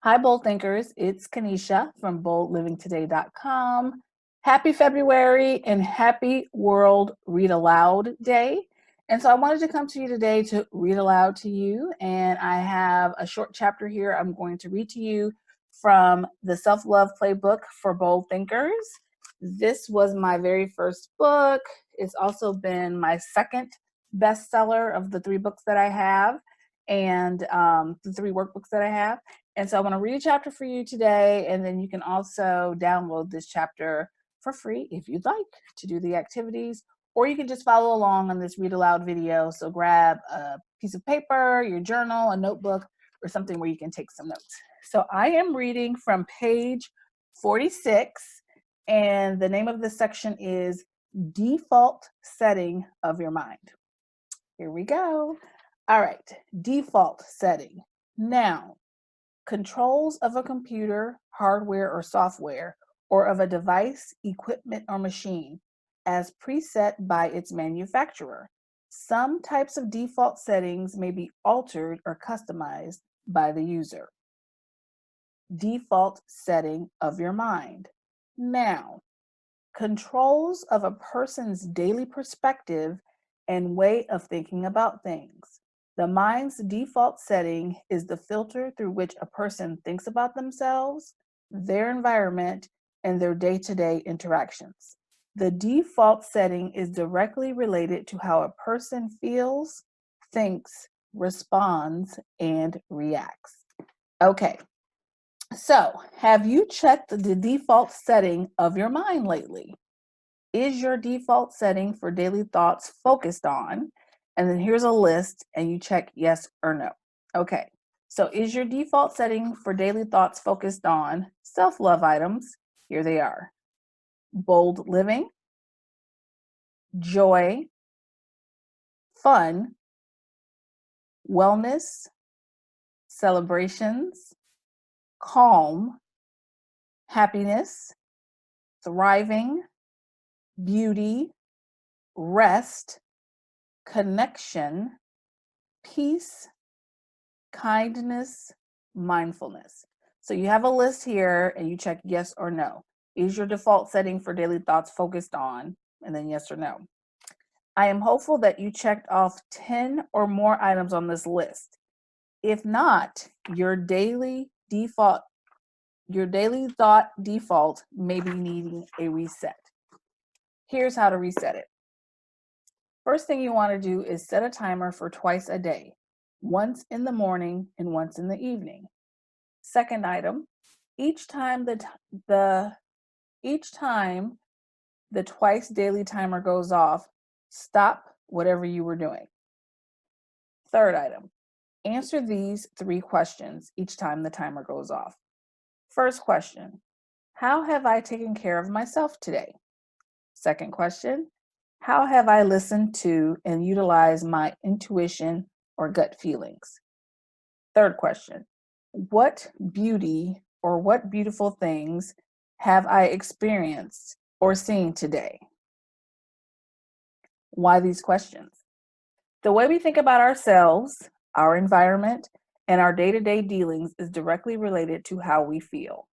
Hi, Bold Thinkers. It's Kanisha from boldlivingtoday.com. Happy February and happy World Read Aloud Day. And so I wanted to come to you today to read aloud to you. And I have a short chapter here I'm going to read to you from the Self-Love Playbook for Bold Thinkers. This was my very first book. It's also been my second bestseller of the 3 books that I have and the 3 workbooks that I have. And so I want to read a chapter for you today, and then you can also download this chapter for free if you'd like to do the activities, or you can just follow along on this read aloud video. So grab a piece of paper, your journal, a notebook, or something where you can take some notes. So I am reading from page 46, and the name of this section is Default Setting of Your Mind. Here we go. All right, default setting. Now, controls of a computer, hardware, or software, or of a device, equipment, or machine as preset by its manufacturer. Some types of default settings may be altered or customized by the user. Default setting of your mind. Now, controls of a person's daily perspective and way of thinking about things. The mind's default setting is the filter through which a person thinks about themselves, their environment, and their day-to-day interactions. The default setting is directly related to how a person feels, thinks, responds, and reacts. Okay, so have you checked the default setting of your mind lately? Is your default setting for daily thoughts focused on? And then here's a list and you check yes or no. Okay, so is your default setting for daily thoughts focused on self-love items? Here they are: bold living, joy, fun, wellness, celebrations, calm, happiness, thriving, beauty, rest, connection, peace, kindness, mindfulness. So you have a list here and you check yes or no. Is your default setting for daily thoughts focused on? And then yes or no. I am hopeful that you checked off 10 or more items on this list. If not, your daily thought default may be needing a reset. Here's how to reset it. First thing you want to do is set a timer for twice a day, once in the morning and once in the evening. Second item, each time the twice daily timer goes off, stop whatever you were doing. Third item, answer these 3 questions each time the timer goes off. First question, how have I taken care of myself today? Second question, how have I listened to and utilized my intuition or gut feelings? Third question, what beauty or what beautiful things have I experienced or seen today? Why these questions? The way we think about ourselves, our environment, and our day-to-day dealings is directly related to how we feel.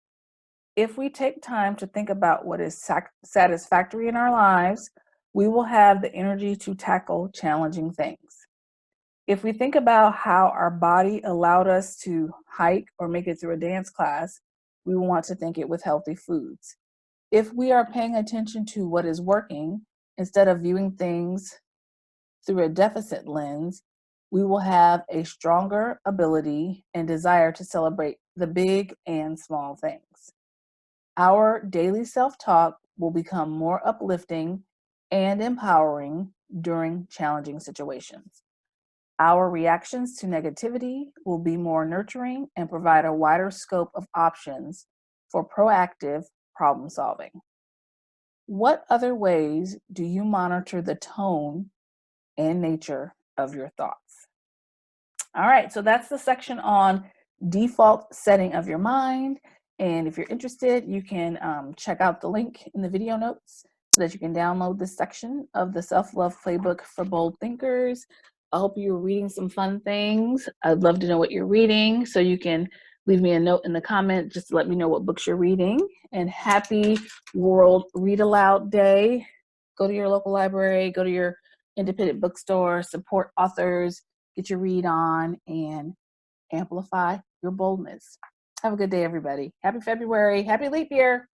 If we take time to think about what is satisfactory in our lives, we will have the energy to tackle challenging things. If we think about how our body allowed us to hike or make it through a dance class, we will want to think it with healthy foods. If we are paying attention to what is working instead of viewing things through a deficit lens, we will have a stronger ability and desire to celebrate the big and small things. Our daily self-talk will become more uplifting and empowering during challenging situations. Our reactions to negativity will be more nurturing and provide a wider scope of options for proactive problem solving. What other ways do you monitor the tone and nature of your thoughts? All right, so that's the section on default setting of your mind. And if you're interested, you can check out the link in the video notes so that you can download this section of the Self-Love Playbook for Bold Thinkers. I hope you're reading some fun things. I'd love to know what you're reading so you can Leave me a note in the comment just to let me know what books you're reading. And happy World Read Aloud Day. Go to your local library, go to your independent bookstore, support authors, get your read on, and amplify your boldness. Have a good day, everybody. Happy February. Happy leap year.